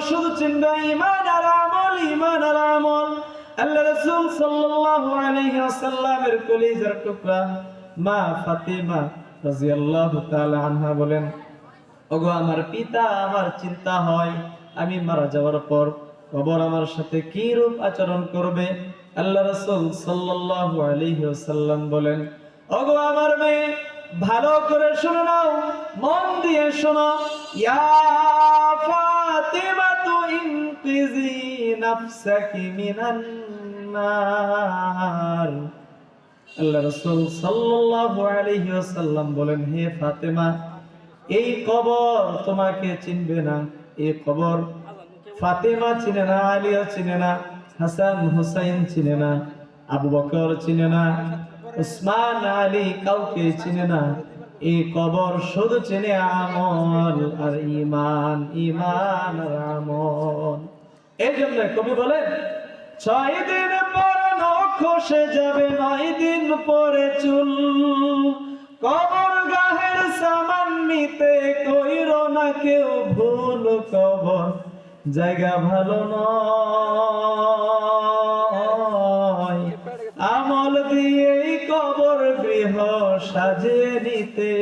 শুধু চিনবে ঈমান আর আমল, ঈমান আর আমল। আল্লাহ রাসূল সাল্লাল্লাহু আলাইহি ওয়াসাল্লামের কলিজার টুকরা মা ফাতিমা রাদিয়াল্লাহু তাআলা আনহা বলেন, ওগো আমার পিতা, আমার চিন্তা হয় আমি মারা যাওয়ার পর কবর আমার সাথে কি রূপ আচরণ করবে। আল্লাহ রাসূল সাল্লাল্লাহু আলাইহি ওয়াসাল্লাম বলেন, ওগো আমার মেয়ে, ভালো করে শুনো নাও, মন দিয়ে শোনো। ইয়া ফাতিমা তু ইনকিজি নাফসাকি মিনান নার। আল্লাহ রাসূল সাল্লাল্লাহু আলাইহি ওয়াসাল্লাম বলেন, হে ফাতেমা, এই কবর তোমাকে চিনবে না। এই কবর ফাতেমা চিনে না, আলীও চিনে না, হাসান হুসাইন চিনে না, আবু বকর চিনে না, উসমান আলী কাউকে চিনে না। এই কবর শুধু চিনে আমল আর ঈমান, ঈমান আর আমল। এই জন্য কবি বলেন, 6 দিন পর নখ খসে যাবে, 9 দিন পরে চুল। কবর গাহের সামান নিতে কইরো না কেউ ভুল, কবর জায়গা ভালো নয়। আমল দিয়েই কবর গৃহ সাজিয়ে নিতে